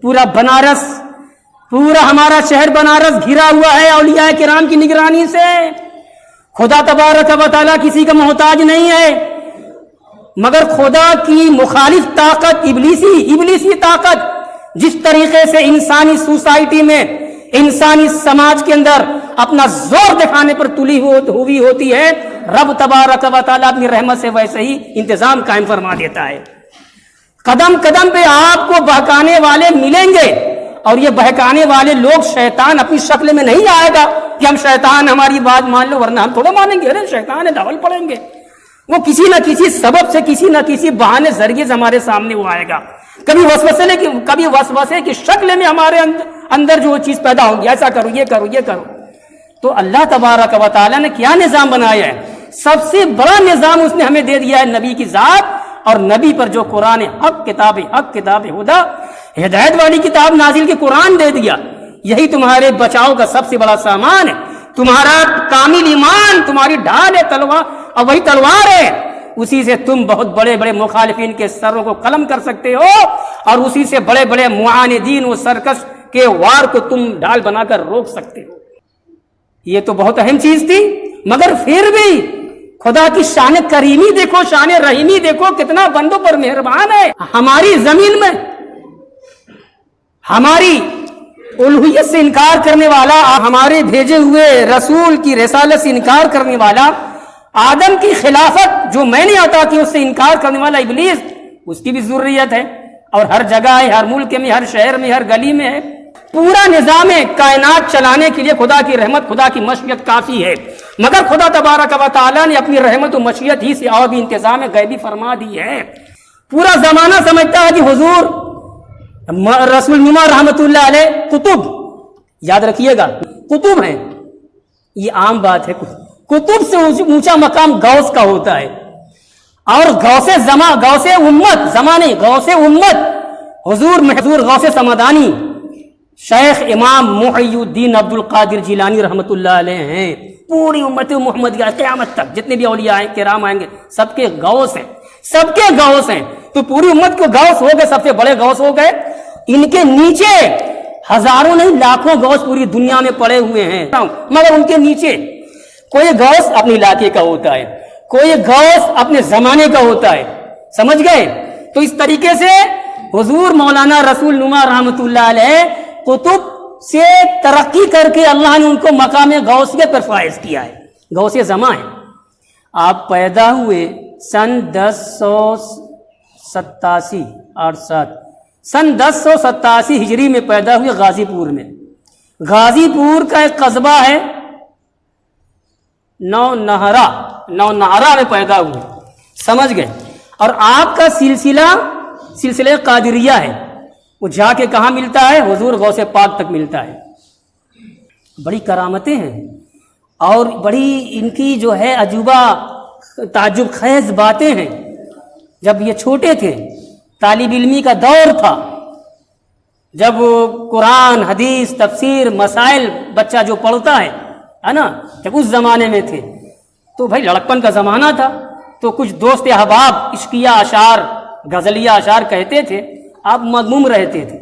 پورا بنارس، پورا ہمارا شہر بنارس گھرا ہوا ہے اولیاء کرام کی نگرانی سے. خدا تبارک و تعالیٰ کسی کا محتاج نہیں ہے، مگر خدا کی مخالف طاقت ابلیسی طاقت جس طریقے سے انسانی سوسائٹی میں، انسانی سماج کے اندر اپنا زور دکھانے پر تلی ہوئی ہوتی ہے، رب تبارک و تعالیٰ اپنی رحمت سے ویسے ہی انتظام قائم فرما دیتا ہے. قدم قدم پہ آپ کو بہکانے والے ملیں گے، اور یہ بہکانے والے لوگ شیطان اپنی شکل میں نہیں آئے گا کہ ہم شیطان ہماری بات مان لو ورنہ ہم تھوڑا مانیں گے، ارے شیطان ہے ڈھول پڑیں گے. وہ کسی نہ کسی سبب سے، کسی نہ کسی بہانے ذریعے سے ہمارے سامنے وہ آئے گا. کبھی وسوسے کی شکل میں ہمارے اندر جو چیز پیدا ہوگی، ایسا کرو، یہ کرو، یہ کرو. تو اللہ تبارک و تعالیٰ نے کیا نظام بنایا ہے؟ سب سے بڑا نظام اس نے ہمیں دے دیا ہے نبی کی ذات، اور نبی پر جو قرآن حق کتاب ہدا ہدایت والی کتاب نازل کی قرآن دے دیا. یہی تمہارے بچاؤ کا سب سے بڑا سامان ہے. تمہارا کامل ایمان تمہاری ڈھال ہے، تلوار، اور وہی تلوار ہے. اسی سے تم بہت بڑے بڑے مخالفین کے سروں کو قلم کر سکتے ہو، اور اسی سے بڑے بڑے معاندین و سرکش کے وار کو تم ڈھال بنا کر روک سکتے ہو. یہ تو بہت اہم چیز تھی، مگر پھر بھی خدا کی شان کریمی دیکھو، شان رحیمی دیکھو، کتنا بندوں پر مہربان ہے. ہماری زمین میں ہماری الوہیت سے انکار کرنے والا، ہمارے بھیجے ہوئے رسول کی رسالت سے انکار کرنے والا، آدم کی خلافت جو میں نے عطا کی اس سے انکار کرنے والا ابلیس، اس کی بھی ضروریت ہے، اور ہر جگہ ہے، ہر ملک میں، ہر شہر میں، ہر گلی میں ہے. پورا نظام کائنات چلانے کے لیے خدا کی رحمت، خدا کی مشیت کافی ہے. مگر خدا تبارک و تعالیٰ نے اپنی رحمت و مشیت ہی سے اور بھی انتظام غیبی فرما دی ہے. پورا زمانہ سمجھتا ہے کہ حضور رسول نما رحمت اللہ علیہ کتب، یاد رکھیے گا کتب ہیں، یہ عام بات ہے. کتب سے اونچا مقام غوث کا ہوتا ہے، اور غوث امت حضور غوث سمدانی شیخ امام محی الدین عبد القادر جیلانی رحمت اللہ علیہ ہیں. پوری امت محمدیہ قیامت تک جتنے بھی اولیاء ہیں کرام آئیں گے، سب کے غوث ہیں، سب کے غوث ہیں. تو پوری امت کو غوث ہو گئے، سب سے بڑے غوث ہو گئے. ان کے نیچے ہزاروں نہیں لاکھوں غوث پوری دنیا میں پڑے ہوئے ہیں، مگر ان کے نیچے کوئی غوث اپنے علاقے کا ہوتا ہے، کوئی غوث اپنے زمانے کا ہوتا ہے. سمجھ گئے؟ تو اس طریقے سے حضور مولانا رسول نما رحمت اللہ علیہ کتب سے ترقی کر کے اللہ نے ان کو مقام غوثیت پر فائز کیا ہے. غوث زمان ہے. آپ پیدا ہوئے سن 1087 ہجری میں پیدا ہوئے غازی پور میں. غازی پور کا ایک قصبہ ہے نو نہرا میں پیدا ہوئے. سمجھ گئے؟ اور آپ کا سلسلہ قادریہ ہے، وہ جا کے کہاں ملتا ہے؟ حضور غوث پاک تک ملتا ہے. بڑی کرامتیں ہیں، اور بڑی ان کی جو ہے عجوبہ تعجب خیز باتیں ہیں. جب یہ چھوٹے تھے، طالب علمی کا دور تھا، جب قرآن حدیث تفسیر مسائل بچہ جو پڑھتا ہے نا، جب اس زمانے میں تھے تو بھائی لڑکپن کا زمانہ تھا، تو کچھ دوست احباب عشقیہ اشعار، غزلیہ اشعار کہتے تھے. آپ مغموم رہتے تھے،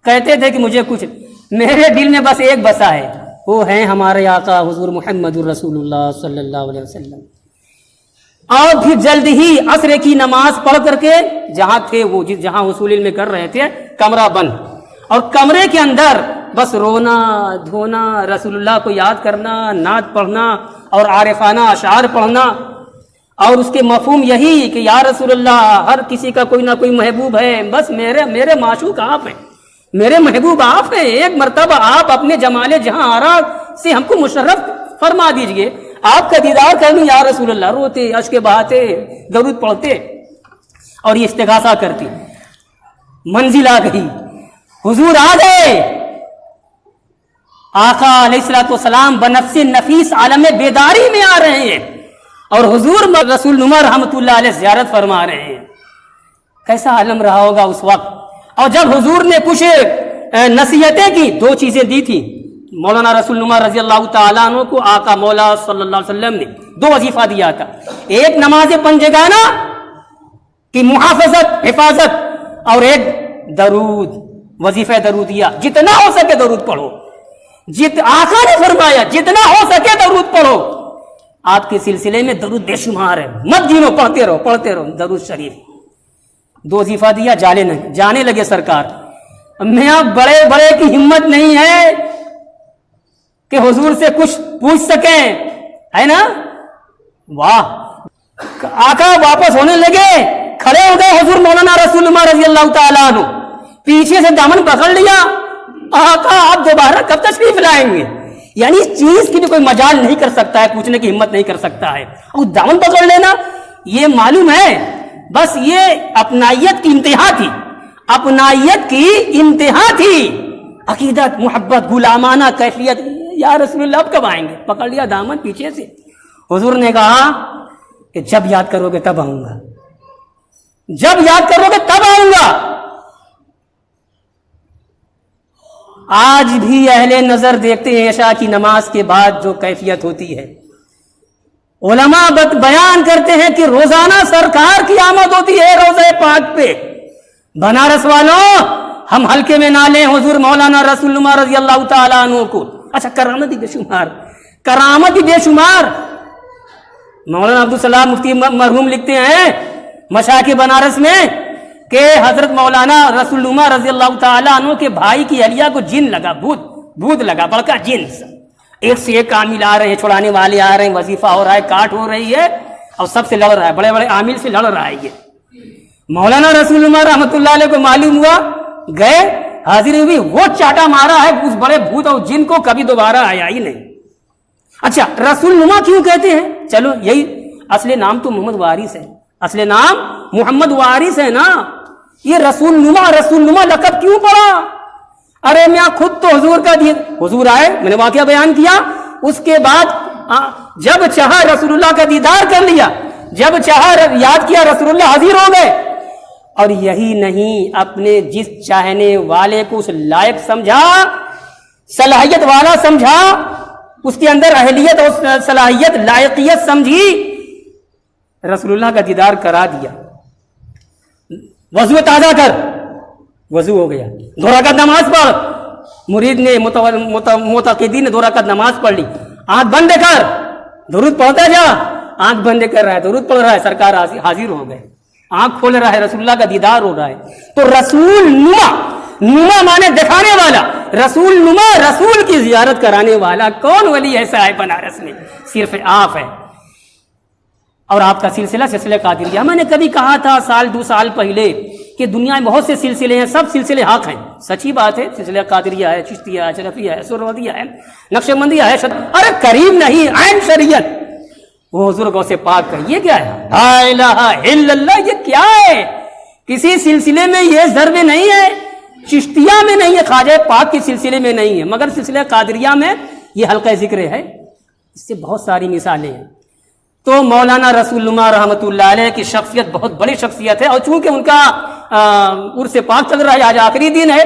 کہتے تھے کہ مجھے کچھ، میرے دل میں بس ایک بسا ہے، وہ ہیں ہمارے آقا حضور محمد الرسول اللہ صلی اللہ علیہ وسلم. اور پھر جلد ہی عصر کی نماز پڑھ کر کے جہاں تھے وہ، جہاں حصول علم کر رہے تھے، کمرہ بند، اور کمرے کے اندر بس رونا دھونا، رسول اللہ کو یاد کرنا، نعت پڑھنا اور عارفانہ اشعار پڑھنا، اور اس کے مفہوم یہی کہ یا رسول اللہ، ہر کسی کا کوئی نہ کوئی محبوب ہے، بس میرے معشوق آپ ہیں، میرے محبوب آپ ہیں. ایک مرتبہ آپ اپنے جمال جہاں آرا سے ہم کو مشرف فرما دیجئے، آپ کا دیدار کرنے یا رسول اللہ. روتے، اشک بہاتے، درود پڑھتے اور یہ استغاثہ کرتے. منزل آ گئی، حضور آ گئے، آقا علیہ الصلوۃ والسلام بنفس نفیس عالم بیداری میں آ رہے ہیں، اور حضور رسول نما رحمت اللہ علیہ زیارت فرما رہے ہیں. کیسا عالم رہا ہوگا اس وقت. اور جب حضور نے کچھ نصیحتیں کی، دو چیزیں دی تھی مولانا رسول نما رضی اللہ تعالیٰ عنہ کو، آقا مولا صلی اللہ علیہ وسلم نے دو وظیفہ دیا تھا. ایک نماز پنجگانہ کی محافظت، حفاظت، اور ایک درود وظیفہ درودیہ، جتنا ہو سکے درود پڑھو، آقا نے فرمایا جتنا ہو سکے درود پڑھو. آپ کے سلسلے میں درود بے شمار ہے، مت گنو، پڑھتے رہو درود شریف. 2 وظیفہ دیا، جانے لگے سرکار. میاں بڑے بڑے کی ہمت نہیں ہے کہ حضور سے کچھ پوچھ سکیں، ہے نا. واہ، آقا واپس ہونے لگے، کھڑے ہو گئے حضور مولانا رسول اللہ رضی اللہ تعالیٰ عنہ، پیچھے سے دامن پکڑ لیا. آقا آپ دوبارہ کب تشریف لائیں گے؟ یعنی اس چیز کی بھی کوئی مجال نہیں کر سکتا ہے، پوچھنے کی ہمت نہیں کر سکتا ہے. اور دامن پکڑ لینا، یہ معلوم ہے بس یہ اپنائیت کی انتہا تھی، اپنائیت کی انتہا تھی. عقیدت، محبت، غلامانہ کیفیت. یا رسول اللہ اب کب آئیں گے؟ پکڑ لیا دامن پیچھے سے. حضور نے کہا کہ جب یاد کرو گے تب آؤں گا، جب یاد کرو گے تب آؤں گا. آج بھی اہل نظر دیکھتے ہیں عشاء کی نماز کے بعد جو کیفیت ہوتی ہے. علماء بیان کرتے ہیں کہ روزانہ سرکار کی آمد ہوتی ہے روضہ پاک پہ. بنارس والوں، ہم ہلکے میں نہ لیں حضور مولانا رسول اللہ رضی اللہ تعالیٰ عنہ کو. اچھا، کرامت ہی بے شمار، کرامت ہی بے شمار. مولانا عبدالسلام مفتی مرحوم لکھتے ہیں مشائخ بنارس میں کہ حضرت مولانا رسول اللہ رضی اللہ تعالیٰ عنہ کے بھائی کی اہلیہ کو جن لگا، بھوت لگا، بڑکا جن. ایک سے ایک عامل آ رہے ہیں، چھڑانے والے آ رہے ہیں، وظیفہ ہو رہا ہے، کاٹ ہو رہی ہے، اور سب سے لڑ رہا ہے، بڑے بڑے عامل سے لڑ رہا ہے. یہ مولانا رسول اللہ رحمۃ اللہ علیہ کو معلوم ہوا، گئے، حاضری ہوئی، وہ چاٹا مارا ہے اس بڑے بھوت اور جن کو، کبھی دوبارہ آیا ہی نہیں. اچھا، رسول نما کیوں کہتے ہیں؟ چلو یہی اصل نام تو محمد وارث ہے، اصل نام محمد وارث ہے نا. یہ رسول نما لقب کیوں پڑا؟ ارے میں خود تو حضور کا حضور آئے، میں نے واقعہ بیان کیا، اس کے بعد جب چاہا رسول اللہ کا دیدار کر لیا، جب چاہا یاد کیا رسول اللہ حاضر ہو گئے. اور یہی نہیں، اپنے جس چاہنے والے کو اس لائق سمجھا، صلاحیت والا سمجھا، اس کے اندر اہلیت اور صلاحیت، لائقیت سمجھی، رسول اللہ کا دیدار کرا دیا. وضو تازہ کر، وضو ہو گیا، 2 رکعت نماز پڑھ. مرید نے، معتقدین نے 2 رکعت نماز پڑھ لی. آنکھ بند کر، درود پڑھتا جا. آنکھ بند کر رہا ہے، درود پڑھ رہا ہے، سرکار حاضر ہو گئے. آنکھ کھول رہا ہے، رسول اللہ کا دیدار ہو رہا ہے. تو رسول نما مانے دکھانے والا، رسول نما، رسول کی زیارت کرانے والا کون ولی ایسا ہے بنارس میں؟ صرف آپ ہے. اور آپ کا سلسلہ قادریہ. میں نے کبھی کہا تھا 2 سال پہلے کہ دنیا میں بہت سے سلسلے ہیں، سب سلسلے حق ہیں. سچی بات ہے، سلسلہ قادریہ ہے، چشتیہ ہے، اشرفیہ ہے، سہروردیہ ہے، نقشبندیہ ہے. ارے کریم نہیں، عین شریعت. وہ حضور غوث پاک کا یہ کیا ہے؟ لا الہ الا اللہ. یہ کیا ہے؟ کسی سلسلے میں یہ ضرب نہیں ہے، چشتیہ میں نہیں ہے، خواجہ پاک کے سلسلے میں نہیں ہے، مگر سلسلہ قادریہ میں یہ حلقہ ذکر ہے. اس سے بہت ساری مثالیں ہیں. تو مولانا رسول اللہ رحمۃ اللہ علیہ کی شخصیت بہت بڑی شخصیت ہے. اور چونکہ ان کا عرس پاک چل رہا ہے، آج آخری دن ہے.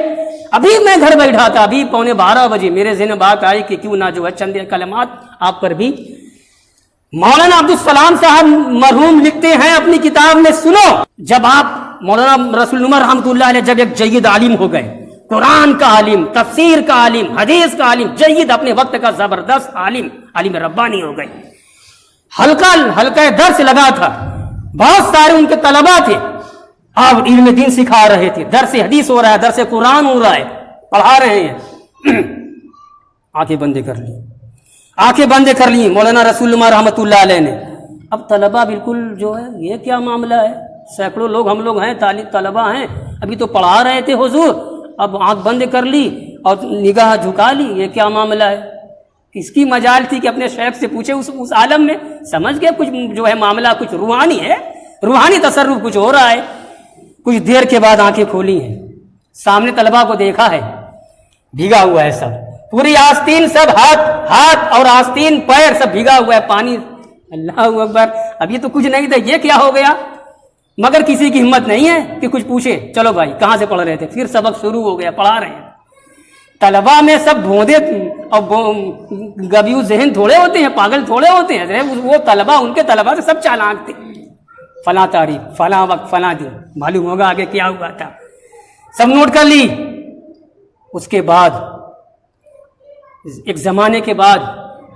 ابھی میں گھر بیٹھا تھا، ابھی 11:15 بجے میرے ذہن میں بات آئی کہ کیوں نہ جو ہے چند کلمات آپ پر بھی. مولانا عبدالسلام صاحب مرحوم لکھتے ہیں اپنی کتاب میں، سنو، جب آپ مولانا رسول اللہ رحمۃ اللہ علیہ جب ایک جید عالم ہو گئے، قرآن کا عالم، تفسیر کا عالم، حدیث کا عالم، جید، اپنے وقت کا زبردست عالم ربانی ہو گئے. حلقہ درس لگا تھا، بہت سارے ان کے طلباء تھے، آپ علم دین سکھا رہے تھے، درس حدیث ہو رہا ہے، درس قرآن ہو رہا ہے، پڑھا رہے ہیں. آنکھیں بندے کر لی مولانا رسول اللہ رحمۃ اللہ علیہ نے. اب طلباء بالکل جو ہے، یہ کیا معاملہ ہے؟ سینکڑوں لوگ ہم لوگ ہیں، طلباء ہیں، ابھی تو پڑھا رہے تھے حضور، اب آنکھ بند کر لی اور نگاہ جھکا لی. یہ کیا معاملہ ہے؟ کس کی مجال تھی کہ اپنے شیخ سے پوچھے؟ اس عالم میں سمجھ گئے کچھ جو ہے معاملہ کچھ روحانی ہے، روحانی تصرف کچھ ہو رہا ہے. کچھ دیر کے بعد آنکھیں کھولی ہیں، سامنے طلباء کو دیکھا ہے، بھیگا ہوا ہے سب، پوری آستین، سب ہاتھ اور آستین، پیر سب بھیگا ہوا ہے پانی. اللہ اکبر. اب یہ تو کچھ نہیں تھا، یہ کیا ہو گیا؟ مگر کسی کی ہمت نہیں ہے کہ کچھ پوچھے. چلو بھائی کہاں سے پڑھ رہے تھے؟ پھر سبق شروع ہو گیا، پڑھا رہے ہیں. طلباء میں سب بھوندے اور گبیو ذہن تھوڑے ہوتے ہیں، پاگل تھوڑے ہوتے ہیں. وہ طلباء، ان کے طلباء سے سب چالاک تھے. فلاں تاریخ، فلاں وقت، فلاں دن، معلوم ہوگا آگے کیا ہوا تھا. سب نوٹ کر لی. اس کے بعد ایک زمانے کے بعد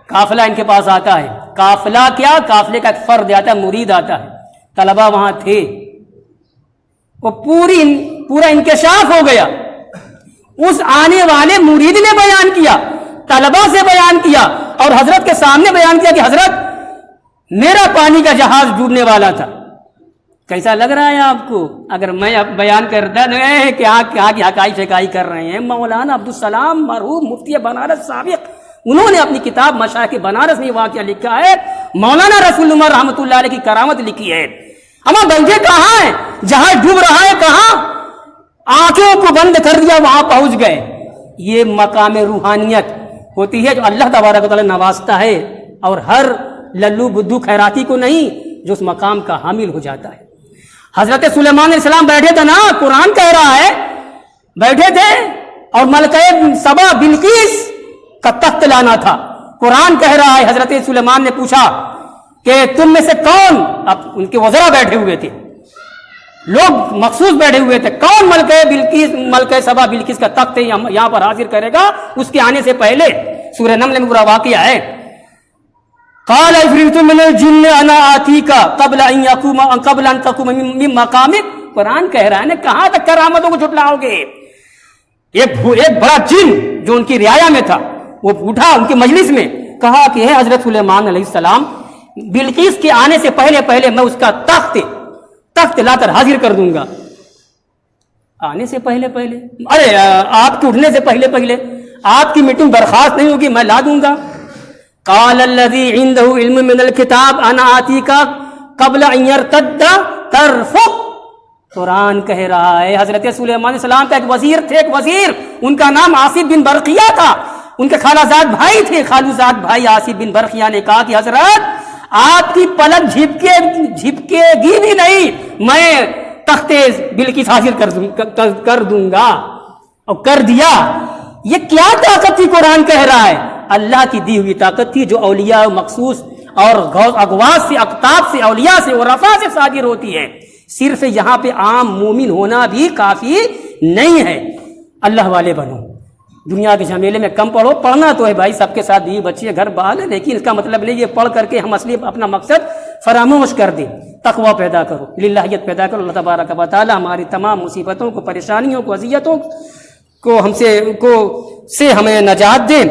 قافلہ ان کے پاس آتا ہے. قافلہ کیا، قافلے کا ایک فرد آتا ہے، مرید آتا ہے. طلبہ وہاں تھے، وہ پورا انکشاف ہو گیا. اس آنے والے مرید نے بیان کیا، طلبہ سے بیان کیا اور حضرت کے سامنے بیان کیا کہ حضرت میرا پانی کا جہاز ڈوبنے والا تھا. کیسا لگ رہا ہے آپ کو اگر میں بیان کرتا نہیں کہ کہاں کی حقائق شکائی کر رہے ہیں؟ مولانا عبدالسلام مرحوم مفتی بنارس سابق، انہوں نے اپنی کتاب مشائخ بنارس میں واقعہ لکھا ہے. مولانا رسول عمر رحمۃ اللہ علیہ کی کرامت لکھی ہے. ہم بیٹھے کہاں ہیں؟ جہاز ڈوب رہا ہے کہاں؟ آنکھوں کو بند کر دیا، وہاں پہنچ گئے. یہ مقام روحانیت ہوتی ہے جو اللہ تبارک و تعالی نوازتا ہے، اور ہر للو بدھو خیراتی کو نہیں جو اس مقام کا حامل ہو جاتا ہے. حضرت سلیمان علیہ السلام بیٹھے تھے نا، قرآن کہہ رہا ہے بیٹھے تھے، اور ملکہ سبا بلقیس کا تخت لانا تھا. قرآن کہہ رہا ہے حضرت سلیمان نے پوچھا کہ تم میں سے کون، اب ان کے وزراء بیٹھے ہوئے تھے، لوگ مخصوص بیٹھے ہوئے تھے، کون ملکہ سبا بلقیس کا تخت یہاں پر حاضر کرے گا؟ اس کے آنے سے پہلے سورہ نمل میں پورا واقعہ ہے. قال عفریت من الجن انا آتیک قبل ان تقوم من مقامک. قرآن کہہ رہا ہے نا، کہاں تک کرامتوں کو جھٹلاؤ گے؟ ایک بڑا جن جو ان کی رعایا میں تھا وہ اٹھا ان کی مجلس میں، کہا کہ ہے حضرت سلیمان علیہ السلام، بلقیس کے آنے سے پہلے میں اس کا تخت لا کر حاضر کر دوں گا. آنے سے پہلے ارے آپ کے اٹھنے سے پہلے آپ کی میٹنگ برخاست نہیں ہوگی، میں لا دوں گا. قال الذي عنده علم من الكتاب انا آتيك قبل ان يرتد طرفك. قرآن کہہ رہا ہے حضرت سلیمان علیہ السلام کا ایک وزیر ان کا نام آصف بن برقیہ تھا. ان کے خالازاد بھائی تھے، خالوزاد بھائی آصف بن برقیہ نے کہا کہ حضرت آپ کی پلک جھپکے گی بھی نہیں، میں تخت بلقیس حاضر کر دوں گا. اور کر دیا. یہ کیا طاقت تھی؟ قرآن کہہ رہا ہے اللہ کی دی ہوئی طاقت تھی جو اولیاء مخصوص اور اغواص سے، اقطاب سے، اولیاء سے، عرفاء سے صادر ہوتی ہے. صرف یہاں پہ عام مومن ہونا بھی کافی نہیں ہے. اللہ والے بنو، دنیا کے جھمیلے میں کم پڑھو. پڑھنا تو ہے بھائی، سب کے ساتھ بیوی بچے گھر بال ہے، لیکن اس کا مطلب نہیں یہ پڑھ کر کے ہم اصلی اپنا مقصد فراموش کر دیں. تقوی پیدا کرو، للہیت پیدا کرو. اللہ تبارک و تعالی ہماری تمام مصیبتوں کو، پریشانیوں کو، اذیتوں کو سے ہمیں نجات دے.